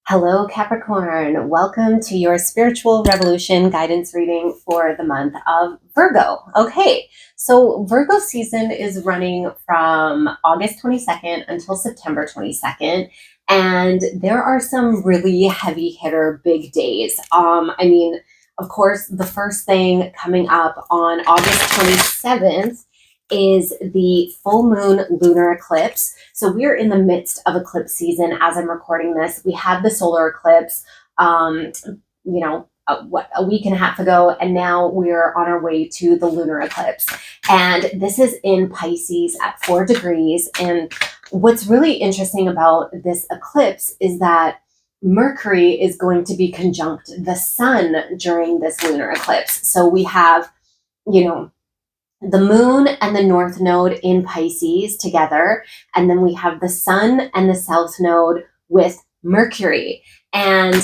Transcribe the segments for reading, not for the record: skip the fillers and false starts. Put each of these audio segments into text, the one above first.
Hello, Capricorn. Welcome to your spiritual revolution guidance reading for the month of Virgo. Okay, so Virgo season is running from August 22nd until September 22nd. And there are some really heavy hitter big days. Of course, the first thing coming up on August 27th is the full moon lunar eclipse. So we're in the midst of eclipse season as I'm recording this. We had the solar eclipse, a week and a half ago, and now we're on our way to the lunar eclipse. And this is in Pisces at 4 degrees. And what's really interesting about this eclipse is that Mercury is going to be conjunct the sun during this lunar eclipse. So we have, the moon and the north node in Pisces together, and then we have the sun and the south node with Mercury. And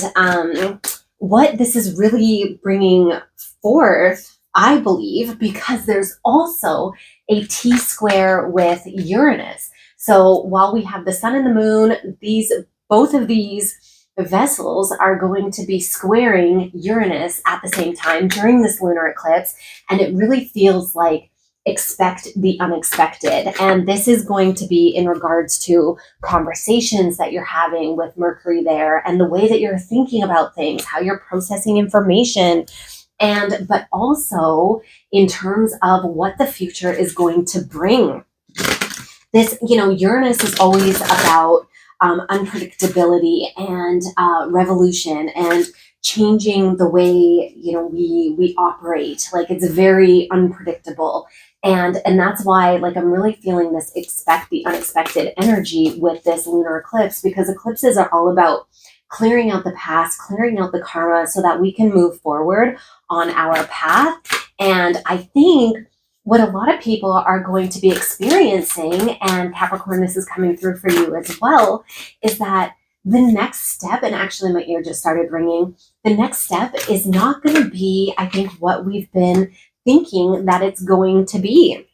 what this is really bringing forth, I believe, because there's also a T-square with Uranus. So while we have the sun and the moon, both of these vessels are going to be squaring Uranus at the same time during this lunar eclipse. And it really feels like expect the unexpected. And this is going to be in regards to conversations that you're having with Mercury there and the way that you're thinking about things, how you're processing information, but also in terms of what the future is going to bring. This, Uranus is always about unpredictability and revolution and changing the way we operate. Like, it's very unpredictable, and that's why I'm really feeling this expect the unexpected energy with this lunar eclipse, because eclipses are all about clearing out the past, clearing out the karma, so that we can move forward on our path. And I think what a lot of people are going to be experiencing, and Capricorn, this is coming through for you as well, is that the next step, and actually my ear just started ringing, the next step is not going to be, I think, what we've been thinking that it's going to be.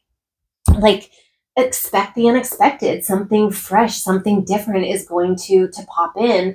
Like, expect the unexpected. Something fresh, something different is going to pop in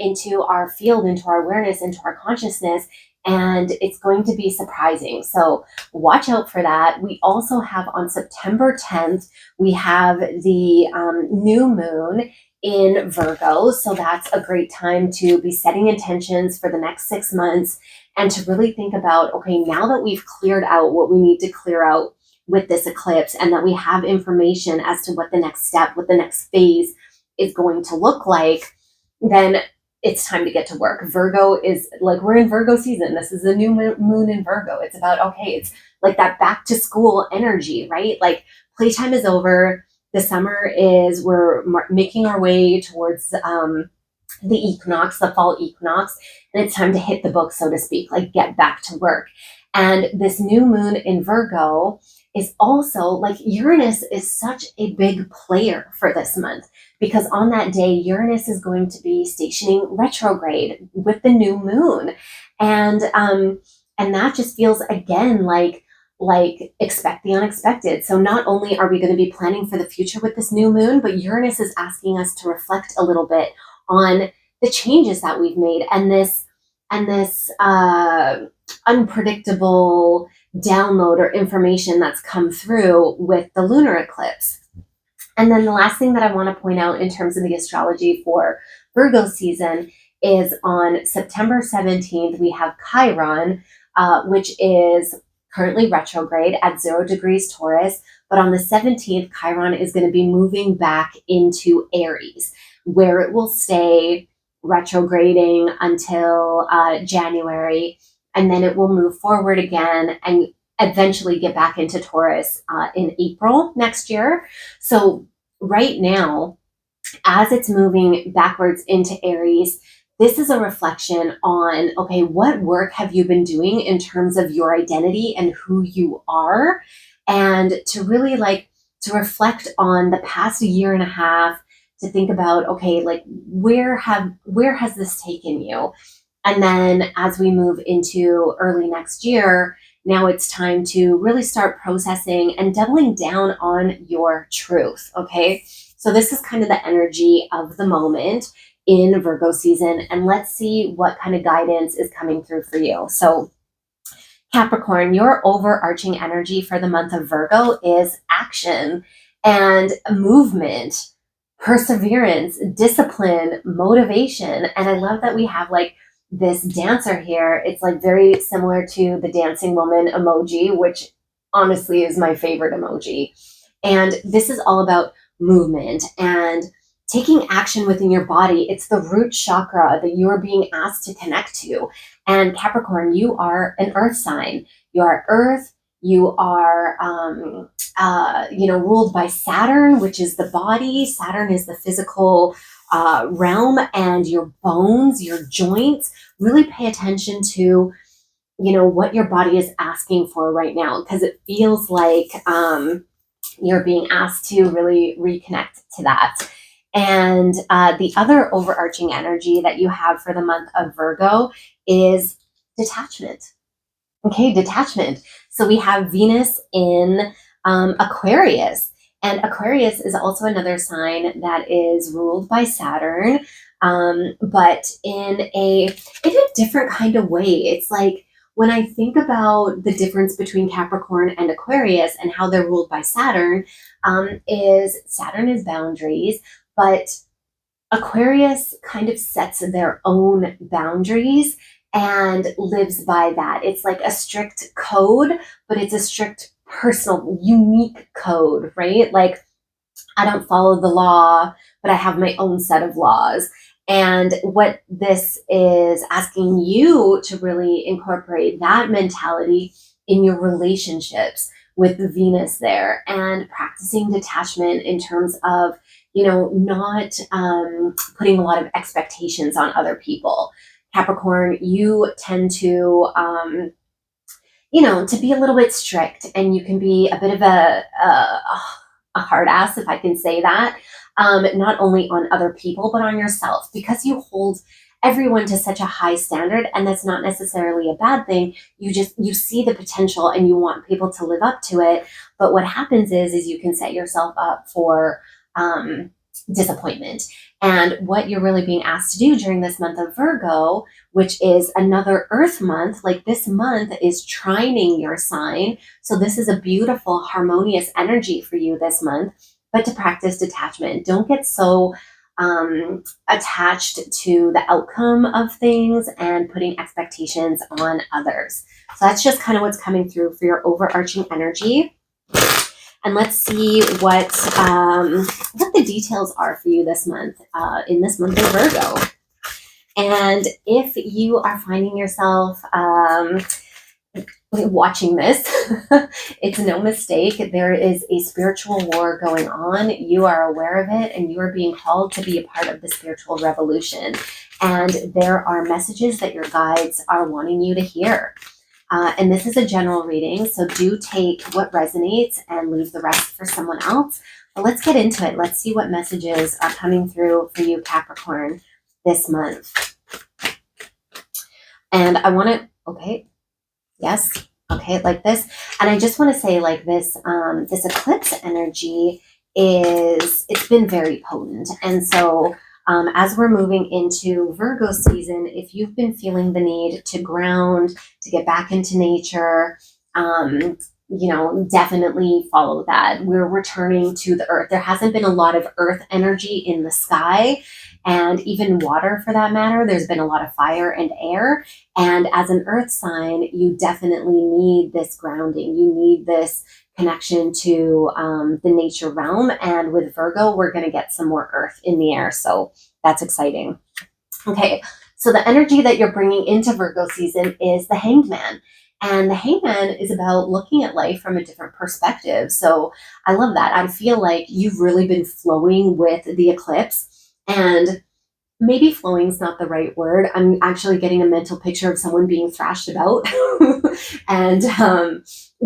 into our field, into our awareness, into our consciousness, and it's going to be surprising. So watch out for that. We also have on September 10th, we have the new moon in Virgo. So that's a great time to be setting intentions for the next 6 months and to really think about, okay, now that we've cleared out what we need to clear out with this eclipse, and that we have information as to what the next step, what the next phase is going to look like, then it's time to get to work. Virgo is we're in Virgo season. This is a new moon in Virgo. It's about, okay, it's like that back to school energy, right? Like, playtime is over. The summer is, we're making our way towards the equinox, the fall equinox, and it's time to hit the book, so to speak, like get back to work. And this new moon in Virgo is also Uranus is such a big player for this month, because on that day, Uranus is going to be stationing retrograde with the new moon. And that just feels, again, like expect the unexpected. So not only are we going to be planning for the future with this new moon, but Uranus is asking us to reflect a little bit on the changes that we've made and this unpredictable download or information that's come through with the lunar eclipse. And then the last thing that I want to point out in terms of the astrology for Virgo season is on September 17th, we have Chiron, which is currently retrograde at 0 degrees Taurus. But on the 17th, Chiron is going to be moving back into Aries, where it will stay retrograding until January. And then it will move forward again and eventually get back into Taurus in April next year. So right now, as it's moving backwards into Aries, this is a reflection on, okay, what work have you been doing in terms of your identity and who you are? And to really to reflect on the past year and a half, to think about, okay, where has this taken you? And then as we move into early next year, now it's time to really start processing and doubling down on your truth, okay? So this is kind of the energy of the moment. in Virgo season. And let's see what kind of guidance is coming through for you. So Capricorn, your overarching energy for the month of Virgo is action and movement, perseverance, discipline, motivation. And I love that we have like this dancer here. It's like very similar to the dancing woman emoji, which honestly is my favorite emoji. And this is all about movement and taking action within your body. It's the root chakra that you are being asked to connect to. And Capricorn, you are an earth sign. You are earth. You are, ruled by Saturn, which is the body. Saturn is the physical realm, and your bones, your joints. Really pay attention to, what your body is asking for right now, because it feels like you're being asked to really reconnect to that. And the other overarching energy that you have for the month of Virgo is detachment. Okay, detachment. So we have Venus in Aquarius. And Aquarius is also another sign that is ruled by Saturn, but in a different kind of way. It's like when I think about the difference between Capricorn and Aquarius and how they're ruled by Saturn, is Saturn is boundaries, but Aquarius kind of sets their own boundaries and lives by that. It's like a strict code, but it's a strict personal, unique code, right? Like I don't follow the law, but I have my own set of laws. And what this is asking you to really incorporate that mentality in your relationships with the Venus there, and practicing detachment in terms of, not putting a lot of expectations on other people. Capricorn, you tend to, to be a little bit strict, and you can be a bit of a hard ass, if I can say that, not only on other people, but on yourself, because you hold everyone to such a high standard, and that's not necessarily a bad thing. You see the potential and you want people to live up to it. But what happens is you can set yourself up for disappointment. And what you're really being asked to do during this month of Virgo, which is another earth month, like this month is trining your sign. So this is a beautiful, harmonious energy for you this month, but to practice detachment. Don't get so attached to the outcome of things and putting expectations on others. So that's just kind of what's coming through for your overarching energy. And let's see what the details are for you this month, in this month of Virgo. And if you are finding yourself watching this, it's no mistake. There is a spiritual war going on. You are aware of it, and you are being called to be a part of the spiritual revolution. And there are messages that your guides are wanting you to hear. And this is a general reading, so do take what resonates and leave the rest for someone else. But let's get into it. Let's see what messages are coming through for you, Capricorn, this month. And I want to, okay, yes, okay, like this. And I just want to say, like this, this eclipse energy it's been very potent. And so as we're moving into Virgo season, if you've been feeling the need to ground, to get back into nature, definitely follow that. We're returning to the earth. There hasn't been a lot of earth energy in the sky, and even water for that matter. There's been a lot of fire and air. And as an earth sign, you definitely need this grounding. You need this connection to the nature realm. And with Virgo, we're going to get some more earth in the air. So that's exciting. Okay, so the energy that you're bringing into Virgo season is the Hanged Man. And the Hanged Man is about looking at life from a different perspective. So I love that. I feel like you've really been flowing with the eclipse, and maybe flowing is not the right word. I'm actually getting a mental picture of someone being thrashed about. And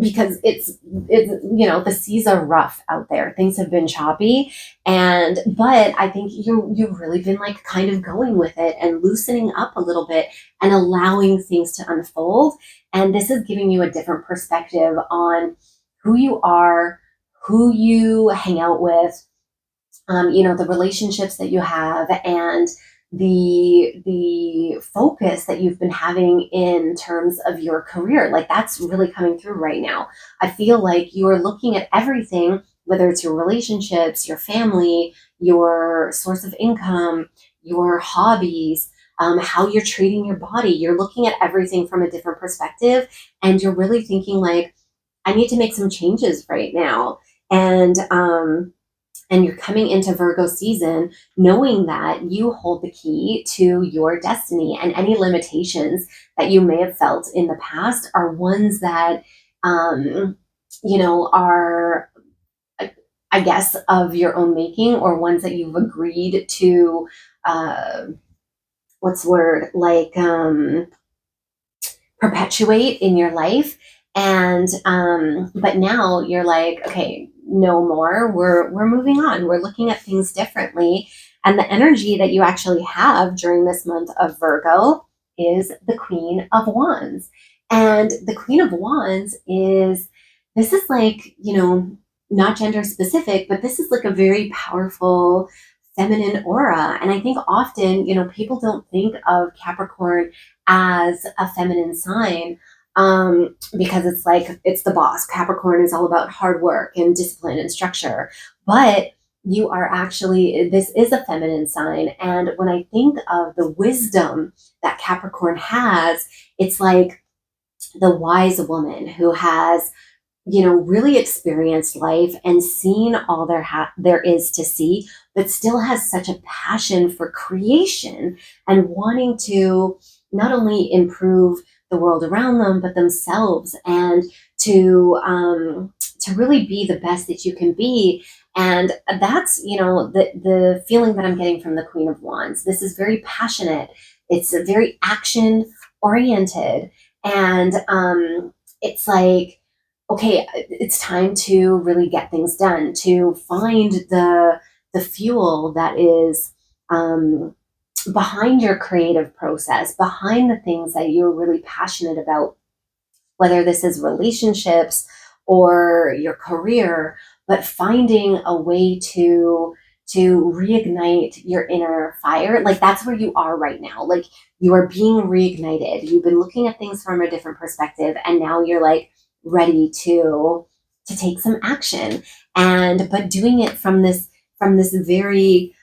because it's the seas are rough out there. Things have been choppy. But I think you've really been like kind of going with it and loosening up a little bit and allowing things to unfold. And this is giving you a different perspective on who you are, who you hang out with, the relationships that you have, and the focus that you've been having in terms of your career. Like that's really coming through right now. I feel like you are looking at everything, whether it's your relationships, your family, your source of income, your hobbies, how you're treating your body. You're looking at everything from a different perspective, and you're really thinking like, I need to make some changes right now. And you're coming into Virgo season knowing that you hold the key to your destiny, and any limitations that you may have felt in the past are ones that, are, I guess, of your own making, or ones that you've agreed to, what's the word, like, perpetuate in your life. And but now you're like, okay, no more. We're moving on. We're looking at things differently. And the energy that you actually have during this month of Virgo is the Queen of Wands. And the Queen of Wands is, this is like, not gender specific, but this is like a very powerful feminine aura. And I think often, people don't think of Capricorn as a feminine sign, because it's like, it's the boss. Capricorn is all about hard work and discipline and structure. But you are actually, this is a feminine sign. And when I think of the wisdom that Capricorn has, it's like the wise woman who has, really experienced life and seen all there is to see, but still has such a passion for creation and wanting to not only improve the world around them, but themselves, and to really be the best that you can be. And that's, the feeling that I'm getting from the Queen of Wands. This is very passionate. It's very action oriented. And it's like, okay, it's time to really get things done, to find the fuel that is behind your creative process, behind the things that you're really passionate about, whether this is relationships or your career, but finding a way to reignite your inner fire. Like that's where you are right now. Like you are being reignited. You've been looking at things from a different perspective, and now you're like ready to take some action, and but doing it from this very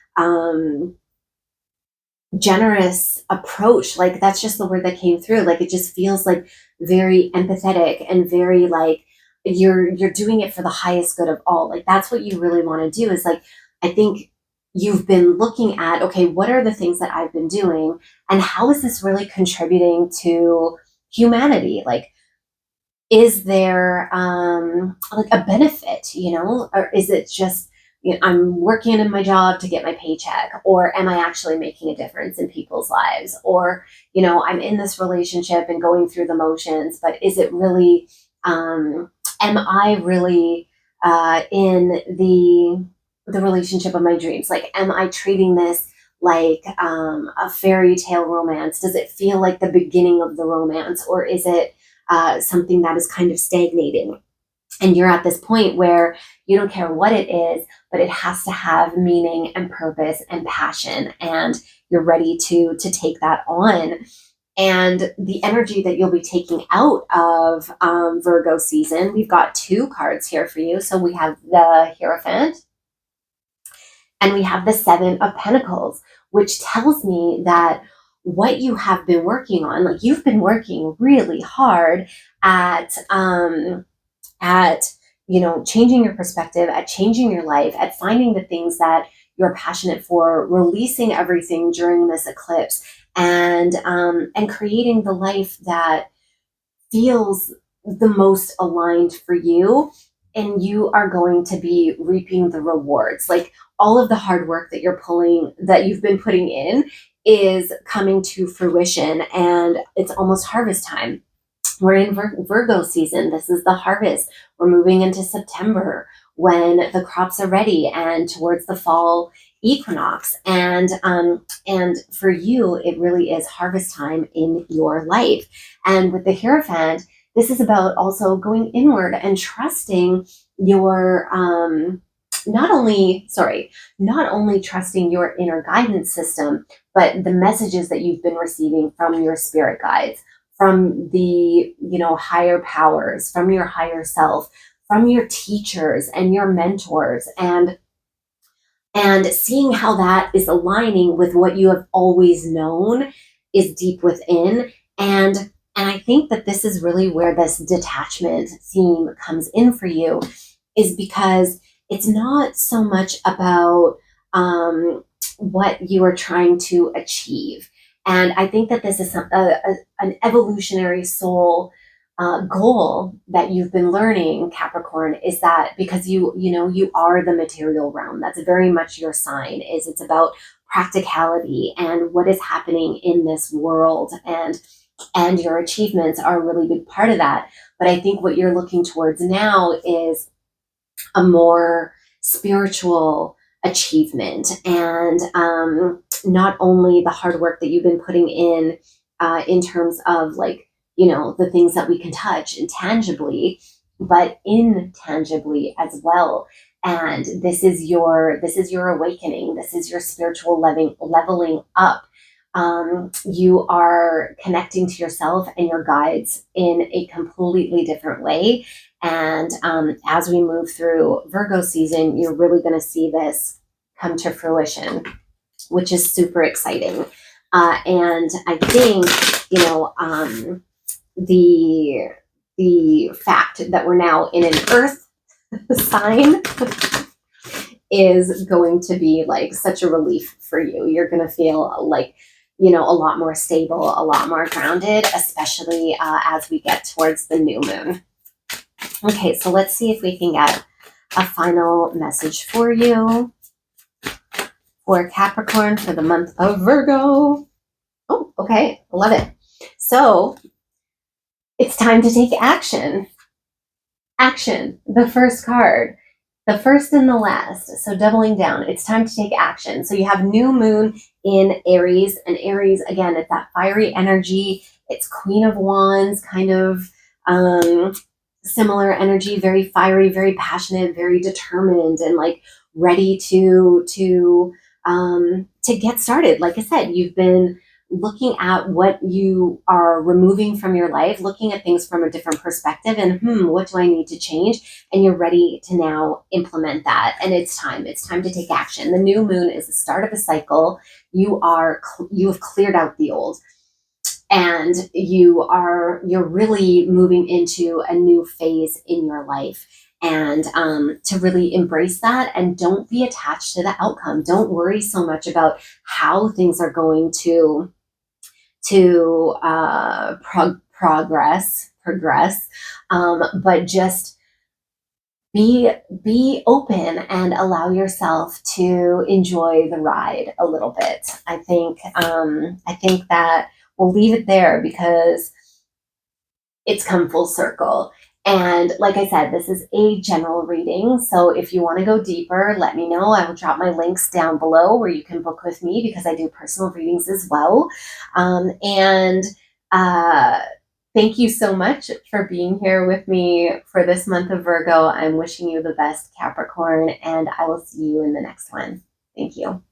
generous approach. Like that's just the word that came through. Like it just feels like very empathetic and very like you're doing it for the highest good of all. Like that's what you really want to do, is like, I think you've been looking at, okay, what are the things that I've been doing, and how is this really contributing to humanity? Like, is there like a benefit, or is it just, I'm working in my job to get my paycheck, or am I actually making a difference in people's lives? Or, I'm in this relationship and going through the motions, but is it really, am I really in the relationship of my dreams? Like, am I treating this like a fairy tale romance? Does it feel like the beginning of the romance, or is it something that is kind of stagnating? And you're at this point where you don't care what it is, but it has to have meaning and purpose and passion, and you're ready to take that on. And the energy that you'll be taking out of Virgo season, we've got two cards here for you. So we have the Hierophant, and we have the Seven of Pentacles, which tells me that what you have been working on, like you've been working really hard at changing your perspective, at changing your life, at finding the things that you're passionate for, releasing everything during this eclipse, and creating the life that feels the most aligned for you. And you are going to be reaping the rewards. Like all of the hard work that you've been putting in is coming to fruition, and it's almost harvest time. We're in Virgo season. This is the harvest. We're moving into September when the crops are ready and towards the fall equinox. And for you, it really is harvest time in your life. And with the Hierophant, this is about also going inward and trusting your not only trusting your inner guidance system, but the messages that you've been receiving from your spirit guides, from the, higher powers, from your higher self, from your teachers and your mentors, and seeing how that is aligning with what you have always known is deep within. And I think that this is really where this detachment theme comes in for you, is because it's not so much about what you are trying to achieve. And I think that this is an evolutionary soul goal that you've been learning, Capricorn, is that because you are the material realm. That's very much your sign. Is it's about practicality and what is happening in this world, and your achievements are a really big part of that. But I think what you're looking towards now is a more spiritual achievement, and not only the hard work that you've been putting in terms of, like, the things that we can touch intangibly, but intangibly as well. And this is your awakening. This is your spiritual leveling up. You are connecting to yourself and your guides in a completely different way. And as we move through Virgo season, you're really going to see this come to fruition, which is super exciting. And I think, the fact that we're now in an Earth sign is going to be like such a relief for you. You're going to feel like, a lot more stable, a lot more grounded, especially as we get towards the new moon. Okay, so let's see if we can get a final message for you for Capricorn for the month of Virgo. Oh, okay, love it. So it's time to take action. Action, the first card. The first and the last. So doubling down. It's time to take action. So you have new moon in Aries. And Aries, again, it's that fiery energy. It's Queen of Wands, kind of similar energy, very fiery, very passionate, very determined, and like ready to get started. Like I said, you've been looking at what you are removing from your life, looking at things from a different perspective, and what do I need to change? And you're ready to now implement that. And it's time to take action. The new moon is the start of a cycle. You have cleared out the old, and you're really moving into a new phase in your life. And to really embrace that, and don't be attached to the outcome. Don't worry so much about how things are going to progress, but just be open and allow yourself to enjoy the ride a little bit. I think that we'll leave it there because it's come full circle. And like I said, this is a general reading. So if you want to go deeper, let me know. I will drop my links down below where you can book with me, because I do personal readings as well. And thank you so much for being here with me for this month of Virgo. I'm wishing you the best, Capricorn, and I will see you in the next one. Thank you.